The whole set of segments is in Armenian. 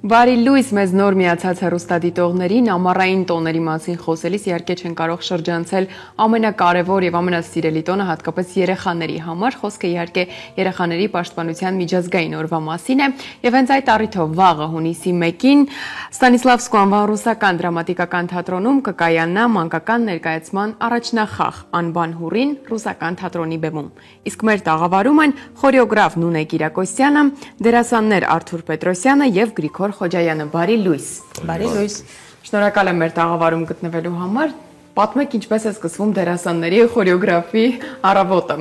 Բարի լույս մեզ նոր միացած հեռուստադիտողներին, ամառային տոների մասին խոսելիս իհարկե չեն կարող շրջանցել ամենակարևոր եւ ամենասիրելի տոնը, հատկապես երեխաների համար, խոսքը իհարկե երեխաների պաշտպանության միջազգային օրվա մասին է, եւ հենց այդ առիթով վաղը հունիսի 1-ին Ստանիսլավսկու անվան ռուսական դրամատիկական թատրոնում կկայանա մանկական ներկայացման առաջնախախ Անբան Հուրին ռուսական թատրոնի բեմում։ Իսկ մեր տաղավարում են խորեոգրաֆ Նունե Կիրակոսյանը, դերասաններ Արթուր Պետրոսյանը եւ Գրիգոր Խոջայանը, բարի լույս։ Բարի լույս։ Շնորհակալ եմ մեր տաղավարում գտնվելու համար։ Պատմեք ինչպես է սկսվում դերասանների խորեոգրաֆի առավոտը։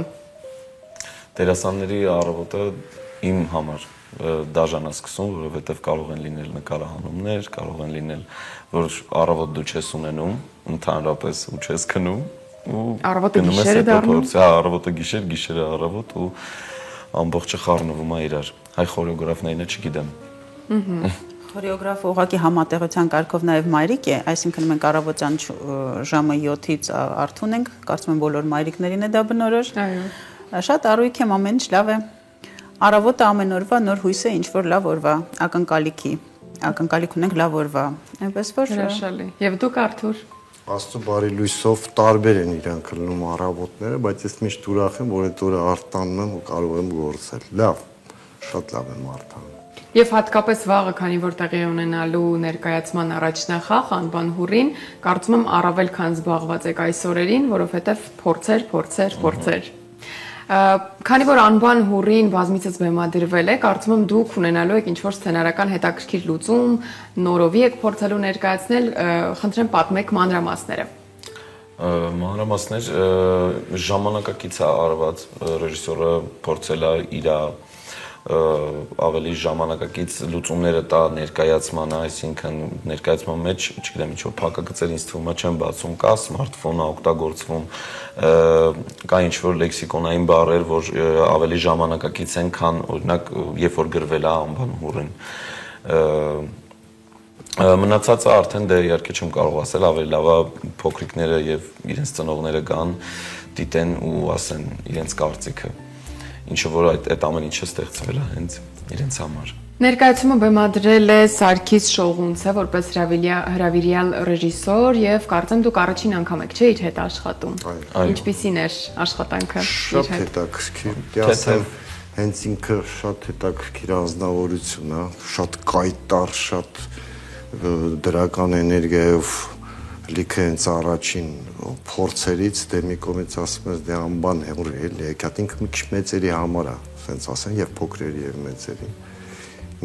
Դերասանների առավոտը իմ համար դաժան է սկսում, որովհետև կարող են լինել նկարահանումներ, կարող են լինել, որ առավոտ դու չես ունենում, ընդհանրապես ու չես քնում, ու առավոտը գիշերը դառնում։ Առավոտը գիշեր, գիշերը առավոտ ու ամբողջը խառնվում է իրար։ Հայ խորեոգրաֆներինը չգիտեմ։ Խորեոգրաֆը ուղղակի համատեղության կարգով նաև մայրիկ է, այսինքն մենք առավոտյան ժամը 7-ից արթուն ենք, կարծում եմ բոլոր մայրիկներին է դա բնորոշ։ Այո։ Շատ առույգ եմ, ամեն ինչ լավ է։ Առավոտը ամեն օրվա նոր հույս է ինչ-որ լավ օրվա, ակնկալիք ունենք լավ օրվա։ Այնպես որ հրաշալի։ Եվ դուք Արթուր։ Աստծո բարի լույսով տարբեր են իրանք լինում առավոտները, բայց ես միշտ ուրախ եմ, որ այդ օրը արտանում եմ ու կարող եմ գործել։ Լավ, շատ լավ եմ արտանում։ Եվ հատկապես վաղը, քանի որ տեղի ունենալու ներկայացման առաջնախախ Անբան Հուրին, կարծում եմ առավել քան զբաղված եք այս օրերին, որովհետև փորձեր։ Քանի որ Անբան Հուրին բազմիցս բեմադրվել է, կարծում եմ դուք ունենալու եք ինչ-որ սցենարական հետաքրքիր լուծում, նորովի եք փորձելու ներկայացնել, խնդրեմ պատմեք մանրամասները։ Մանրամասներ ժամանակակից է արված, ռեժիսորը փորձել է իր ավելի ժամանակակից լուծումները տա ներկայացմանը, այսինքն ներկայացման մեջ, չգիտեմ ինչ-որ փակագծեր ինձ թվում է չեն բացում, կա սմարթֆոնը օգտագործվում, կա ինչ-որ լեքսիկոնային բառեր, որ ավելի ժամանակակից են, քան օրինակ երբ որ գրվել է Անբան Հուրին։ Մնացածը արդեն դե իհարկե չեմ կարող ասել, ավելի լավ է փոքրիկները եւ իրենց ծնողները գան, դիտեն ու ասեն իրենց կարծիքը։ Ինչը որ այդ ամեն ինչը ստեղծվել է հենց իրենց համար։ Ներկայացումը բեմադրել է Սարգիս Շողունցը որպես հրավիրյալ ռեժիսոր եւ կարծեմ դուք առաջին անգամ եք, չէ՞, իր հետ աշխատում։ Ինչպիսին էր աշխատանքը իր հետ։ Շատ հետաքրքիր, ասեմ, հենց ինքը շատ հետաքրքիր անձնավորություն է, շատ կայտար, շատ դրական էներգիայով լիքը հենց առաջին փորձերից դե մի կողմից ասում ես դե Անբան Հուրի էլի եկած ինքը մի քիչ մեծերի համար է, ասենց ասեն, եւ փոքրերի եւ մեծերի։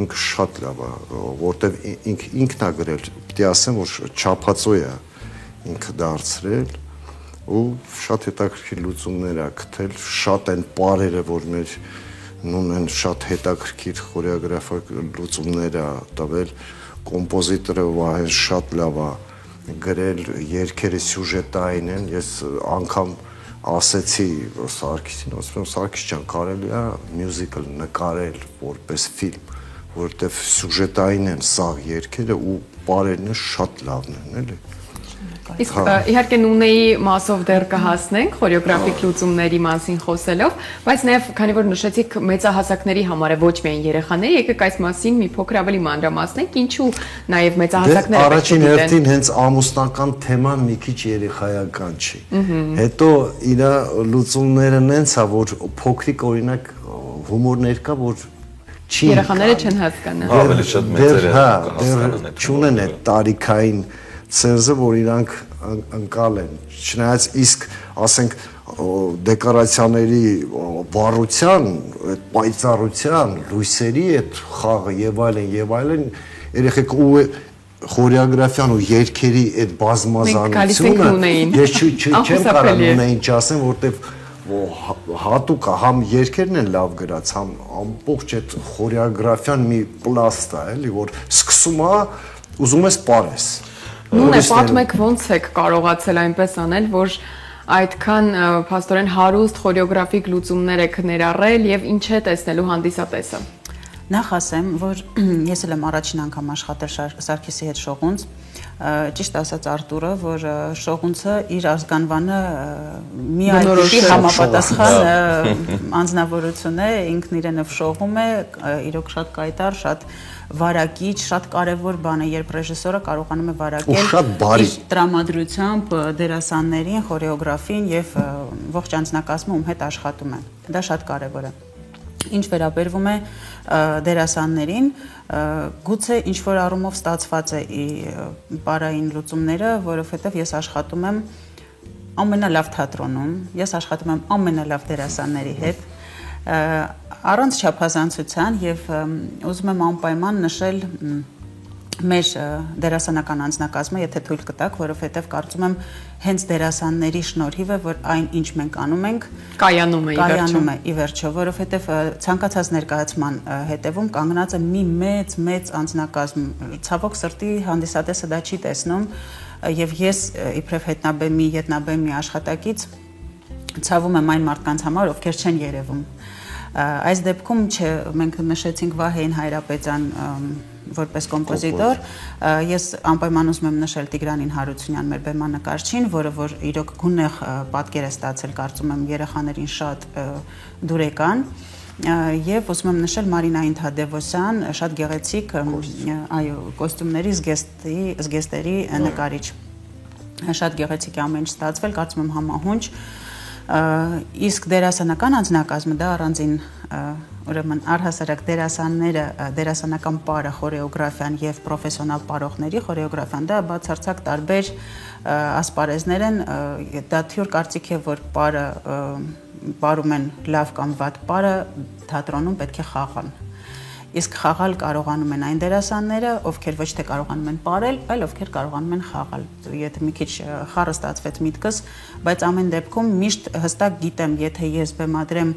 Ինքը շատ լավ է, որտեվ ինքն է գրել, պիտի ասեմ, որ չափածո է ինքը դարձրել ու շատ հետաքրքիր լուծումներ է գտել, շատ են պարերը, որ մեր նույն շատ հետաքրքիր խորեոգրաֆիա լուծումներ է տվել, կոմպոզիտորը Վահե շատ լավ է գրել, երգերը սյուժետային են, ես անգամ ասեցի Սարգիսին, ասում եմ Սարգիս ջան, կարելի է մյուզիկլ նկարել որպես ֆիլմ, որովհետև սյուժետային են սաղ երգերը ու պարերն շատ լավն են, էլի։ Իսկ իհարկե Նունեի մասով դեռ կհասնենք խորեոգրաֆիկ լուծումների մասին խոսելով, բայց նաև քանի որ նշեցիք մեծահասակների համար է ոչ միայն երեխաների, եկեք այս մասին մի փոքր ավելի մանրամասնենք, ինչու նաև մեծահասակները առաջին հերթին հենց ամուսնական թեման մի քիչ երեխայական չի։ Հետո իր լուծումները նենց է, որ փոքրիկ օրինակ հումորներ կա, որ չի երեխաները չեն հասկանա։ Ավելի շատ մեծերը հասկանան, չունեն այդ տարիքային ցենզը, որ իրանք ընկալ են, չնայած իսկ ասենք դեկորացիաների վառության, այդ պայծառության, լույսերի այդ խաղը եւ այլն, երեխեք ու խորեոգրաֆիան ու երգերի այդ բազմազանությունը ես չեմ կարող Նունեին չասեմ, որտեվ հատուկ է, համ երգերն են լավ գրած, համ ամբողջ այդ խորեոգրաֆիան մի պլաստ է, էլի, որ սկսում է, ուզում ես պարես։ Նույնը պատմեք ոնց եք կարողացել այնպես անել, որ այդքան փաստորեն հարուստ խորեոգրաֆիկ լուծումներ եք ներառել եւ ինչ է տեսնելու հանդիսատեսը։ Նախ ասեմ, որ ես էլ եմ առաջին անգամ աշխատել Սարգիսի հետ Շողունց, ճիշտ ասած Արտուրը, որ Շողունցը իր ազգանվանը մի այլ համապատասխան անձնավորություն է, ինքն իրենով շողում է, իրոք շատ կայտար, շատ վարակիչ, շատ կարևոր բան է, երբ ռեժիսորը կարողանում է վարակել իր տրամադրությամբ դերասաններին, խորեոգրաֆին եւ ողջ անձնակազմը, ում հետ աշխատում է։ Դա շատ կարևոր է։ Ինչ վերաբերվում է դերասաններին, գուցե ինչ որ առումով ստացված է պարային լուծումները, որովհետեւ ես աշխատում եմ ամենալավ թատրոնում, ես աշխատում եմ ամենալավ դերասանների հետ, առանց չափազանցության եւ ուզում եմ անպայման նշել մեր դերասանական անձնակազմը, եթե թույլ կտաք, որովհետեւ կարծում եմ հենց դերասանների շնորհիվ է, որ այն ինչ մենք անում ենք, կայանում է ի վերջո, որովհետեւ ցանկացած ներկայացման հետևում կանգնած է մի մեծ անձնակազմ, ցավոք սրտի հանդիսատեսը դա չի տեսնում եւ ես իբրև ետնաբեմի աշխատակից ցավում եմ այն մարդկանց համար, ովքեր չեն երևում։ Այս դեպքում մենք նշեցինք Վահեին Հայրապետյան որպես կոմպոզիտոր, ես անպայման ուզում եմ նշել Տիգրանին Հարությունյան, մեր բեմանկարչին, որը որ իրոք գունեղ պատկեր է ստացել, կարծում եմ երեխաներին շատ դուրեկան, եւ ուզում եմ նշել Մարինային Թադևոսյան, շատ գեղեցիկ, այո, կոստյումների զգեստերի նկարիչ։ Շատ գեղեցիկ է ամեն ինչ ստացվել, կարծում եմ համահունչ։ Իսկ դերասանական անձնակազմը դա առանձին ուրեմն առհասարակ դերասանները, դերասանական պարը, խորեոգրաֆիան եւ պրոֆեսիոնալ պարողների խորեոգրաֆիան դա բացարձակ տարբեր ասպարեզներ են, դա թյուր կարծիք է, որ պարը պարում են լավ կամ վատ պարը թատրոնում պետք է խաղան։ Իսկ խաղալ կարողանում են այն դերասանները, ովքեր ոչ թե կարողանում են պարել, այլ ովքեր կարողանում են խաղալ։ Եթե մի քիչ խառը ստացվեց միտքս, բայց ամեն դեպքում միշտ հստակ գիտեմ, եթե ես բեմադրեմ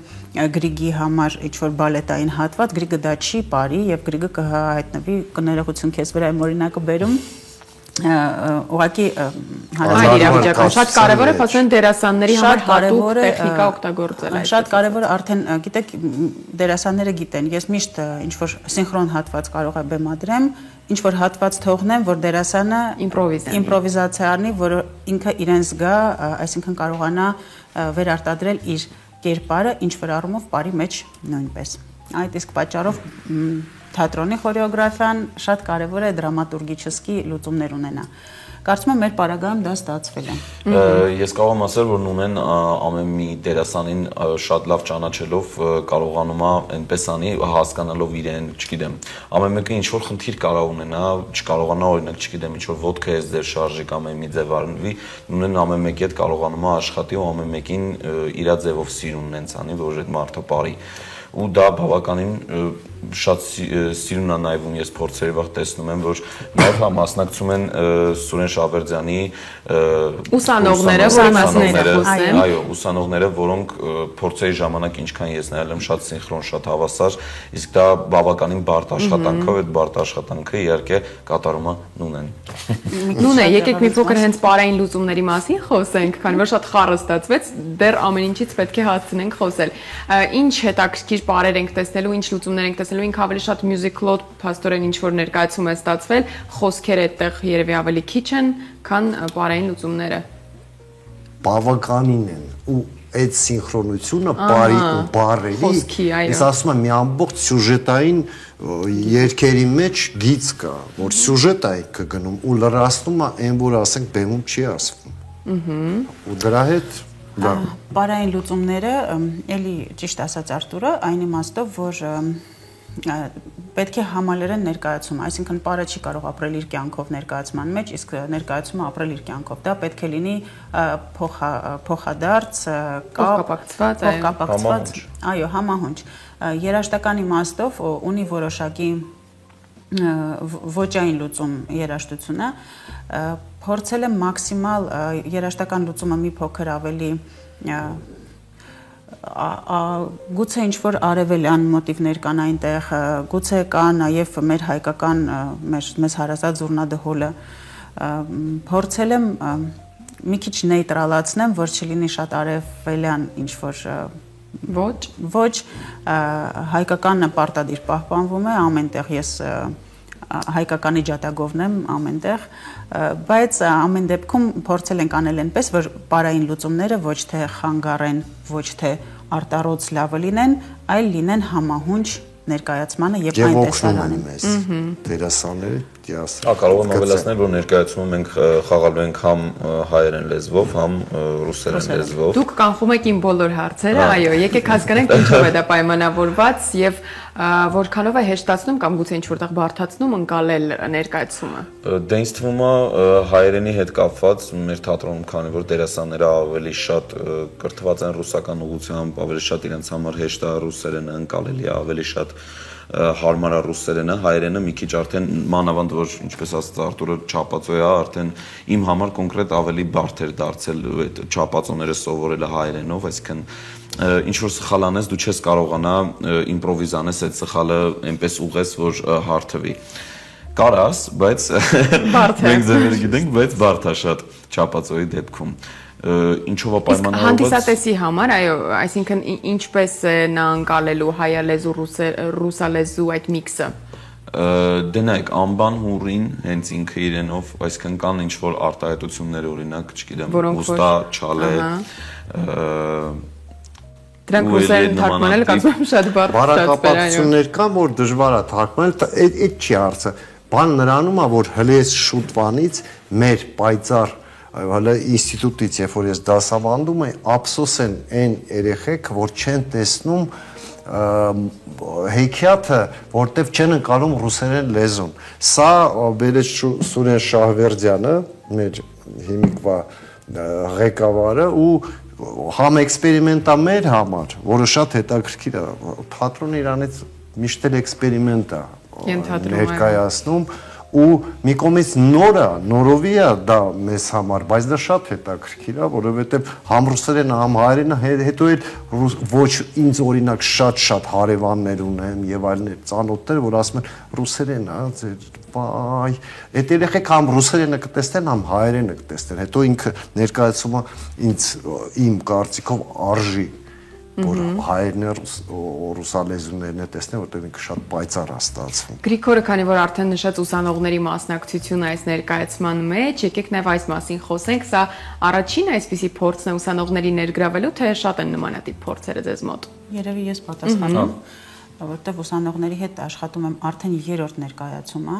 Գրիգի համար ինչ-որ բալետային հատված, Գրիգը դա չի պարի եւ Գրիգը կհայտնվի, կներողություն քեզ վրա եմ օրինակը բերում, ուղղակի իրավիճակում շատ կարևոր է փաստորեն դերասանների համար հատուկ տեխնիկա օգտագործել։ Շատ կարևոր է, արդեն գիտեք, դերասանները գիտեն, ես միշտ ինչ որ սինխրոն հատված կարող եմ բեմադրեմ, ինչ որ հատված թողնեմ, որ դերասանը իմպրովիզացիա արնի, որը ինքը իրեն զգա, այսինքն կարողանա վերարտադրել իր կերպարը, ինչ որ առումով պարի մեջ նույնպես։ Այդ իսկ պատճառով թատրոնի խորեոգրաֆիան շատ կարևոր է դրամատուրգիչեսկի լուծումներ ունենա։ Կարծում եմ մեր պարագայում դա ստացվել է։ Ես կարող եմ ասել, որ Նունեն ամեն մի դերասանին շատ լավ ճանաչելով կարողանում է այնպես անի, հասկանալով իրեն, չգիտեմ, ամեն մեկը ինչ որ խնդիր կարող ունենա, չկարողանա օրինակ, չգիտեմ, ինչ որ ոտքը էս դեր շարժի կամ մի ձև արնվի, Նունեն ամեն մեկի հետ կարողանում է աշխատի ու ամեն մեկին իր ձևով սիրուն նենց անի, որ այդ մարդը բարի։ Ու դա բավականին շատ սիրուն է նայվում, ես փորձերի վաղ տեսնում եմ, որ նաև մասնակցում են Սուրեն Շաբերդյանի ուսանողները, որոնք փորձերի ժամանակ ինչքան ես նայել եմ շատ սինխրոն, շատ հավասար, իսկ դա բավականին բարդ աշխատանք է, այդ բարդ աշխատանքը իհարկե կատարում է Նունեն։ Նունե, եկեք մի փոքր հենց պարային լուծումների մասին խոսենք, քանի որ շատ խառը ստացվեց, դեռ ամեն ինչից պետք է հասցնենք խոսել։ Ինչ հետաքրքիր պարեր ենք տեսնելու, ինչ լուծումներ ենք տեսնելու, ինքը ավելի շատ մյուզիկլոտ փաստորեն ինչ որ ներկայացում է ստացվել, խոսքերը այդտեղ երևի ավելի քիչ են, քան պարային լուծումները։ Բավականին են ու այդ սինխրոնությունը բարի ու բարերի, ես ասում եմ մի ամբողջ սյուժետային երգերի մեջ գիծ կա, որ սյուժետը է գնում ու լրացնում է այն, որ ասենք բեմում չի ասվում։ Ու դրա հետ պարային լուծումները, էլի ճիշտ ասաց Արտուրը, այն իմաստով, որ պետք է համալրեն ներկայացումը, այսինքն պարը չի կարող ապրել իր կյանքով ներկայացման մեջ, իսկ ներկայացումը ապրել իր կյանքով, դա պետք է լինի փոխադարձ, փոխկապակցված, այո, համահունչ։ Երաժշտական իմաստով ունի որոշակի ոճային լուծում երաժշտությունը, փորձել եմ մաքսիմալ երաժշտական լուծումը մի փոքր ավելի գուցե ինչ-որ արևելյան մոտիվներ կան այնտեղ, գուցե կա նաև մեր հայկական, մեզ հարազատ զուռնադհոլը, փորձել եմ մի քիչ նեյտրալացնեմ, որ չլինի շատ արևելյան ինչ-որ ոչ, հայկականը պարտադիր պահպանվում է, ամենտեղ ես հայկականի ջատագովն եմ ամենտեղ, բայց ամեն դեպքում փորձել ենք անել այնպես, որ պարային լուծումները ոչ թե խանգարեն, ոչ թե արտառոց լավը լինեն, այլ լինեն համահունչ ներկայացմանը եւ այն տեսարանին։ Դերասանները կարող եմ ավելացնել, որ ներկայացումը մենք խաղալու ենք համ հայերեն լեզվով, համ ռուսերեն լեզվով։ Դուք կանխում եք իմ բոլոր հարցերը, այո, եկեք հասկանանք ինչով է դա պայմանավորված եւ որքանով է հեշտացնում կամ գուցե ինչ-որտեղ բարդացնում ընկալել ներկայացումը։ Դե ինձ թվում է հայերենի հետ կապված մեր թատրոնում, քանի որ դերասանները ավելի շատ կրթված են ռուսական ուղղությամբ, ավելի շատ իրենց համար հեշտ է ռուսերենը ընկալելի է, ավելի շատ հարմար է ռուսերենը, հայերենը մի քիչ արդեն մանավանդ որ ինչպես ասաց Արտուրը չափածոյ է, արդեն իմ համար կոնկրետ ավելի բարդ էր դարձել այդ չափածոները սովորելը հայերենով, այսինքն ինչ որ սխալ անես, դու չես կարողանա իմպրովիզ անես այդ սխալը այնպես ուղես, որ հարթվի։ Կարաս, բայց մենք ձևերը գիտենք, բայց բարդ է շատ չափածոյի դեպքում։ Ինչով է պայմանավորված։ Հանդիսատեսի համար, այո, այսինքն ինչպես է նա ընկալելու հայալեզու, ռուսալեզու այդ միքսը։ Դե նայեք, անբան հուրին հենց ինքը իրենով, այսինքն կան ինչ որ արտահայտություններ օրինակ, չգիտեմ, ուստա, չալե, դրանք ռուսերեն թարգմանել կարծում շատ բարդ է։ Բարակապակցություններ կան, որ դժվար է թարգմանել, այդ չի հարցը։ Բան նրանում է, որ հենց շուտվանից մեր պայծառ հələ ինստիտուտից, երբ որ ես դասավանդում եմ, ափսոս են այն երեխեք, որ չեն տեսնում հեքիաթը, որտեվ չեն ընկալում ռուսերեն լեզուն։ Սա բերեց Սուրեն Շահվերդյանը, մեր հիմիկվա ղեկավարը ու համ էքսպերիմենտա մեր համար, որը շատ հետաքրքիր է, թատրոնը իրանից միշտ էլ էքսպերիմենտ է ներկայացնում ու մի կողմից նորովի է դա մեզ համար, բայց դա շատ հետաքրքիր է, որովհետև համ ռուսերենը, համ հայերենը, հետո էլ ոչ ինձ օրինակ շատ հարևաններ ունեմ եւ այլն ծանոթներ, որ ասում են ռուսերեն է, վայ, այդ երեխեք համ ռուսերենը կտեսնեն, համ հայերենը կտեսնեն, հետո ինքը ներկայացումը իմ կարծիքով արժի որ հայերն է ռուսալեզուներն է տեսնել, որտեղ ինքը շատ պայծառ է ստացվում։ Գրիգորը, քանի որ արդեն նշած ուսանողների մասնակցությունը այս ներկայացման մեջ, եկեք նաև այս մասին խոսենք, սա առաջին այսպիսի փորձն է ուսանողների ներգրավելու, թե շատ են նմանատիպ փորձերը ձեզ մոտ։ Երևի ես պատասխանում, որտեղ ուսանողների հետ աշխատում եմ արդեն 3-րդ ներկայացումը,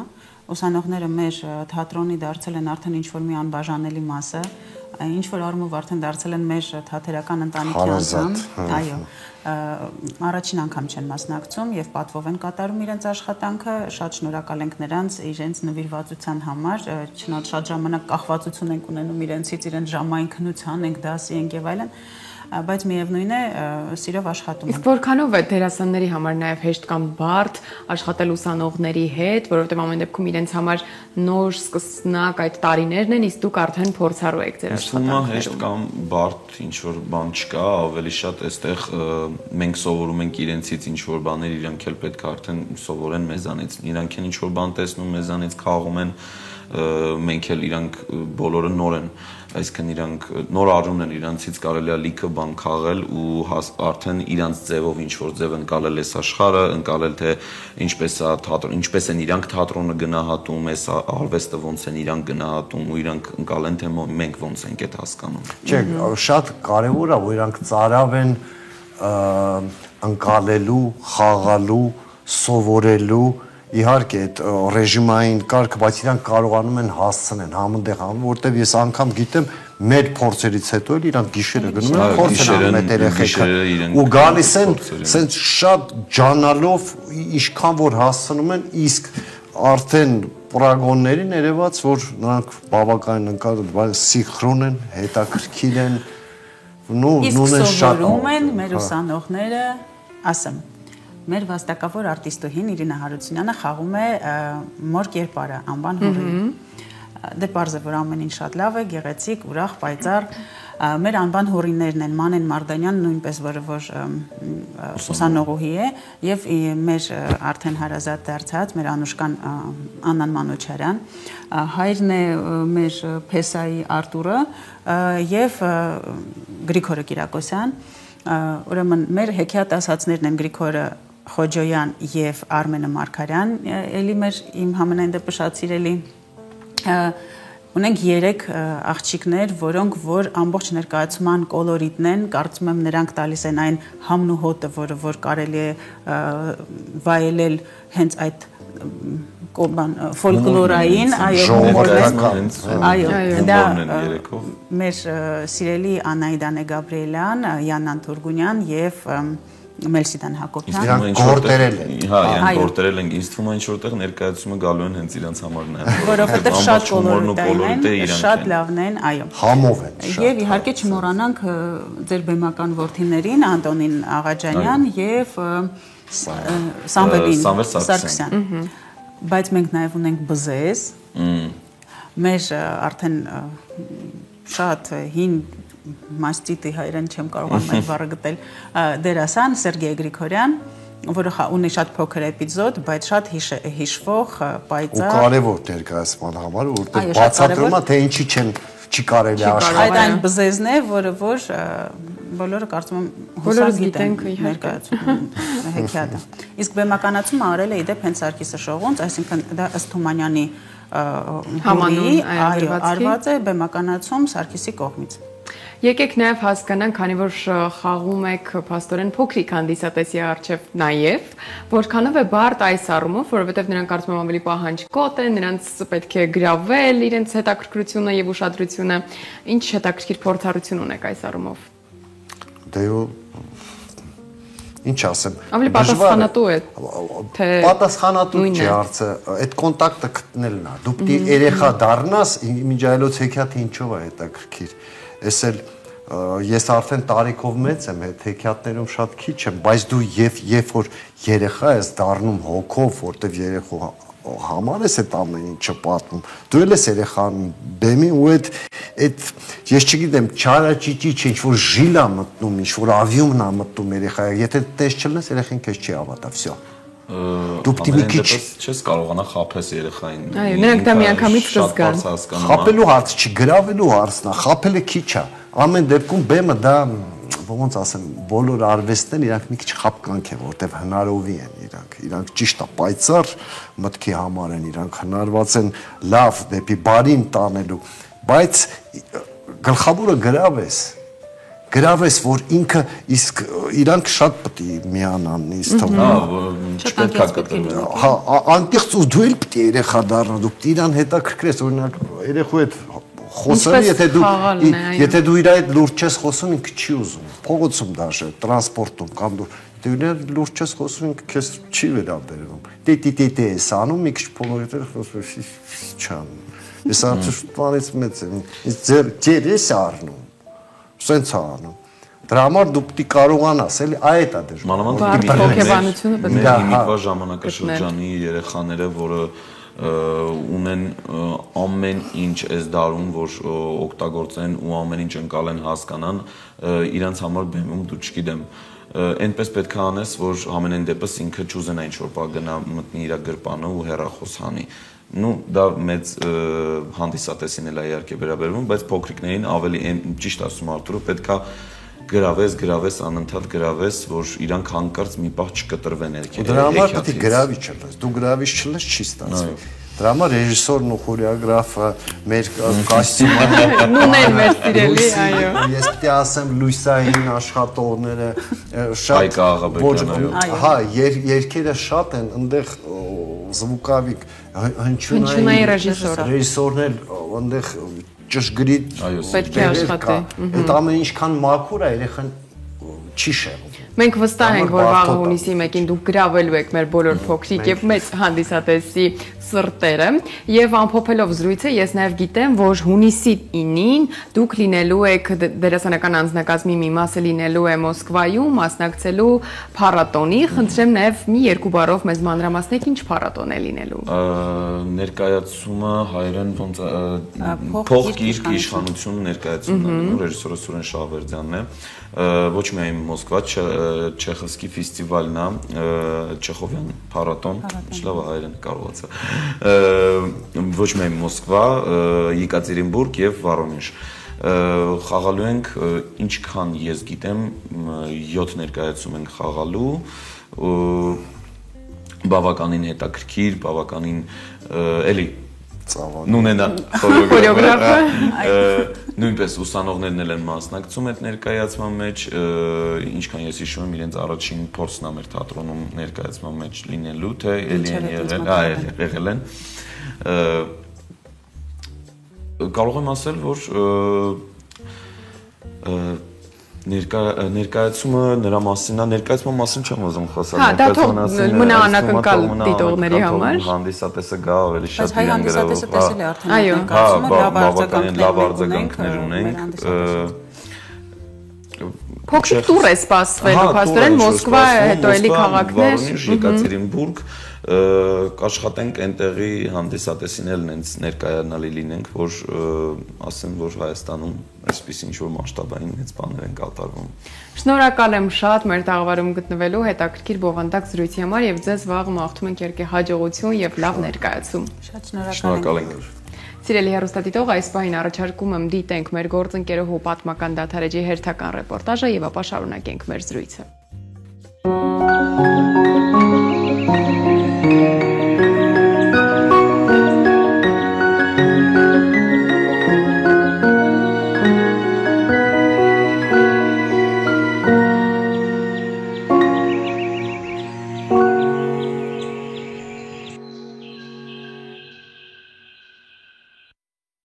ուսանողները մեր թատրոնի դարձել են արդեն ինչ-որ մի անբաժանելի մասը, ինչ-որ առումով արդեն դարձել են մեր թատերական ընտանիքի անդամ, այո, առաջին անգամ չեն մասնակցում եւ պատվով են կատարում իրենց աշխատանքը, շատ շնորհակալ ենք նրանց իրենց նվիրվածության համար, չնայած շատ ժամանակ կախվածություն ենք ունենում իրենցից, իրենց ժամային քնության ենք, դասի ենք եւ այլն, բայց միևնույն է սիրով աշխատում ենք։ Իսկ որքանով է դերասանների համար նաև հեշտ կամ բարդ աշխատել ուսանողների հետ, որովհետև ամեն դեպքում իրենց համար նոր սկսնակ այդ տարիներն են, իսկ դուք արդեն փորձառու եք ձեր աշխատանքներում։ Հեշտ կամ բարդ ինչ որ բան չկա, ավելի շատ այստեղ մենք սովորում ենք իրենցից ինչ որ բաներ, իրանք էլ պետք է արդեն սովորեն մեզանից։ Իրանք են ինչ որ բան տեսնում մեզանից, խաղում են, մենք էլ իրանք բոլորը նոր են, այսինքն իրանք նոր արժուն են, իրանցից կարելի է լիքը բան քաղել ու արդեն իրանց ձևով ինչ որ ձև ընկալել այս աշխարհը, ընկալել թե ինչպես է թատրոն, ինչպես են իրանք թատրոնը գնահատում, այս արվեստը ոնց են իրանք գնահատում ու իրանք ընկալեն թե մենք ոնց ենք այդ հասկանում։ Չէ, շատ կարևոր է, որ իրանք ծարավ են ընկալելու, խաղալու, սովորելու իհարկե այդ ռեժիմային կարգը, բայց իրանք կարողանում են հասցնեն համընդեղ, որտեվ ես անգամ գիտեմ մեր փորձերից հետո էլ իրանք գիշերը գնում են փորձեր անում այդ երեխեքը ու գալիս են սենց շատ ջանալով ինչքան որ հասցնում են, իսկ արդեն պրագոններին երևաց, որ նրանք բավականին ընկալել, սինխրոն են, հետաքրքիր են, իսկ սովորում են մեր ուսանողները, ասեմ մեր վաստակավոր արտիստուհին Իրինա Հարությունյանը խաղում է Մոր կերպարը անվան հորին։ Դե պարզ է, որ ամեն ինչ շատ լավ է, գեղեցիկ, ուրախ, պայծառ։ Մեր անվան հորիններն են Մանեն Մարդանյանը, նույնպես որ ուսանողուհի է, եւ մեր արդեն հարազատ դարձած մեր Անուշկան Աննան Մանուչարյան, հայրն է մեր Փեսայի Արտուրը եւ Գրիգորը Կիրակոսյան։ Ուրեմն մեր հեքիաթ ասածներն են Գրիգորը Խոջոյան եւ Արմենը Մարգարյան, էլի իմ համենայն դեպս շատ սիրելի Ունենք 3 աղջիկներ, որոնք որ ամբողջ ներկայացման կոլորիտն են, կարծում եմ նրանք տալիս են այն համն ու հոտը, որը որ կարելի է վայելել հենց այդ ֆոլկլորային, դա մեր սիրելի Անահիտան Գաբրիելյան, Յանան Թուրգունյան եւ Մելսիդան Հակոբյան։ Իրանք գործերել են։ Հա, իրանք գործերել են, ինձ թվում է ինչ որտեղ ներկայացումը գալու են հենց իրանց համարն է։ Որովհետեւ շատ կոլորիտային են, շատ լավն են, այո։ Համով են։ Եվ իհարկե չմոռանանք ձեր բեմական որդիներին Անդոնին Աղաջանյան եւ Սամվել Սարգսյան։ Բայց մենք նաեւ ունենք բզեզ։ Մեր արդեն շատ հին մաստիտի հայերեն չեմ կարողանում այդ բառը գտել դերասան Սերգեյ Գրիգորյան, որը ունի շատ փոքր էպիզոդ, բայց շատ հիշվող, պայծառ ու կարևոր ներկայացման համար, որտեղ բացատրում է թե ինչի չի կարելի աշխատել։ Այդ այն բզեզն է, որը որ բոլորը կարծում եմ հուսով գիտեն ներկայացում հեքիաթը։ Իսկ բեմականացումը արել է իդեպ հենց Սարգիսը Շողունց, այսինքն դա ըստ Թումանյանի համանուն արված է բեմականացում Սարգիսի կողմից։ Եկեք նաև հասկանանք, քանի որ խաղում եք փաստորեն փոքրիկ հանդիսատեսի առջև նաև, որքանով է բարդ այս առումով, որովհետև նրանք կարծում եմ ավելի պահանջկոտ են, նրանց պետք է գրավել իրենց հետաքրքրությունը եւ ուշադրությունը, ինչ հետաքրքիր փորձառություն ունեք այս առումով։ Դե ինչ ասեմ, ավելի պատասխանատու է, թե պատասխանատու չի հարցը, այդ կոնտակտը գտնելն է։ Դու պիտի երեխա դառնաս, միջայլոց հեքիաթը ինչով է հետաքրքիր։ Ես էլ ես արդեն տարիքով մեծ եմ, այդ հեքիաթներում շատ քիչ եմ, բայց դու երբ որ երեխա ես դառնում հոգով, որտեվ երեխու համար ես այդ ամեն ինչը պատմում, դու էլ ես երեխան բեմի ու այդ ես չգիտեմ, չարաճիճի ինչ որ ժիլ է մտնում, ինչ որ ավիումն է մտնում երեխա, եթե տես չլնես, երեխան քեզ չի հավատա, վсё։ Դու պիտի մի քիչ չես կարողանա խաբես երեխային։ Այո, նրանք դա միանգամից կզգան։ Խաբելու հարց չի, գրավելու հարցն է, խաբելը քիչ է։ Ամեն դեպքում բեմը դա ոնց ասեմ, բոլոր արվեստներն իրանք մի քիչ խաբկանք է, որտեվ հնարովի են իրանք ճիշտ է, պայծառ մտքի համար են, իրանք հնարված են լավ դեպի բարին տանելու, բայց գլխավորը գրավես, որ ինքը իսկ իրանք շատ պետք է միանան ինձ թվում։ Չպետք է կտրվել։ Հա, անկեղծ ու դու էլ պետք է երեխա դառնա, դու պետք է իրան հետաքրքրես, օրինակ երեխու հետ խոսել, եթե դու իր հետ լուրջ ես խոսում, ինքը չի ուզում, փողոցում դաշը, տրանսպորտում կամ դու լուրջ ես խոսում, ինքը քեզ չի վերաբերվում։ Տե ես անում, մի քիչ փողոցներ խոսում, չանում։ Ես արդյոք բանից մեծ եմ, ձեր ես առնում, սենց անում։ Դրա համար դու պետք է կարողանաս, էլի այդ է դժվար։ Հոգեբանությունը պետք է հիմիկվա ժամանակաշրջանի երեխաները, որը ունեն ամեն ինչ այս դարում, որ օգտագործեն ու ամեն ինչ ընկալեն, հասկանան, իրանց համար բեմում դու չգիտեմ, այնպես պետք է անես, որ ամենայն դեպս ինքը չուզենա ինչ-որ բան գնա մտնի իր գրպանը ու հեռախոս հանի։ Նու դա մեծ հանդիսատեսին էլ է իհարկե վերաբերվում, բայց փոքրիկներին ավելի ճիշտ ասում Արտուրը, պետք է գրավես, անընդհատ գրավես, որ իրանք հանկարծ մի պահ չկտրվեն երկերի։ Դրա համար պետք է գրավիչ չլես, դու գրավիչ չլես, չի ստացվի։ Դրա համար ռեժիսորն ու խորեոգրաֆը, մեր կոստյումը նույնն մեր սիրելի, այո։ Ես պետք է ասեմ լույսային աշխատողները շատ հա, երկերը շատ են, այնտեղ զվուկավիկ հնչյունային ռեժիսորներ այնտեղ ճշգրիտ պետք է աշխատի։ Այդ ամեն ինչքան մաքուր է, երեխան չի շեղում։ Մենք վստահ ենք, որ վաղը հունիսի 1-ին դուք գրավելու եք մեր բոլոր փոքրիկ եւ մեծ հանդիսատեսի սրտերը եւ ամփոփելով զրույցը ես նաեւ գիտեմ, որ հունիսի 9-ին դուք լինելու եք դերասանական անձնակազմի մի մասը լինելու է Մոսկվայում, մասնակցելու փառատոնի։ Խնդրեմ նաեւ մի երկու բառով մեզ մանրամասնեք, ինչ փառատոն է լինելու։ Ներկայացումը հայերեն ոնց փոխգիրք իշխանություն ներկայացումն է, ռեժիսորը Սուրեն Շահվերդյանն է։ Ոչ միայն Մոսկվա, Չեխովսկի ֆեստիվալն է, Չեխովյան փառատոն, լավ է հայերեն կարողացա։ Ոչ միայն Մոսկվա, Եկատերինբուրգ եւ Վորոնեժ։ Խաղալու ենք, ինչքան ես գիտեմ, 7 ներկայացում ենք խաղալու, բավականին հետաքրքիր, բավականին էլի ծավալը։ Նունենա խորեոգրաֆը նույնպես ուսանողներն էլ են մասնակցում այդ ներկայացման մեջ, ինչքան ես հիշում եմ, իրենց առաջին փորձն է մեր թատրոնում ներկայացման մեջ լինելու, թե ելի են եղել են։ Կարող եմ ասել, որ ներկայացումը նրա մասին է, ներկայացման մասին չեմ ուզում խոսալ։ Հա, դա թող մնա անակնկալ դիտողների համար։ Հանդիսատեսը գա ավելի շատ իրեն գրով։ Բայց հայ հանդիսատեսը տեսել է արդեն լավ արձագանքներ ունենք։ Փոքր տուր է սպասվելու, փաստորեն Մոսկվա, հետո էլի քաղաքներ, Եկատերինբուրգ, կաշխատենք այնտեղի հանդիսատեսին էլ նենց ներկայանալի լինենք, որ ասեմ, որ Հայաստանում այսպես ինչ-որ մասշտաբային մեծ բաներ են կատարվում։ Շնորհակալ եմ շատ մեր տաղավարում գտնվելու հետաքրքիր բովանդակ զրույցի համար եւ ձեզ վաղը մաղթում ենք երկե հաջողություն եւ լավ ներկայացում։ Շատ շնորհակալ ենք։ Սիրելի հեռուստադիտող, այս պահին առաջարկում եմ դիտենք մեր գործընկերուհու պատմական դադարեջի հերթական ռեպորտաժը եւ ապա շարունակենք մեր զրույցը։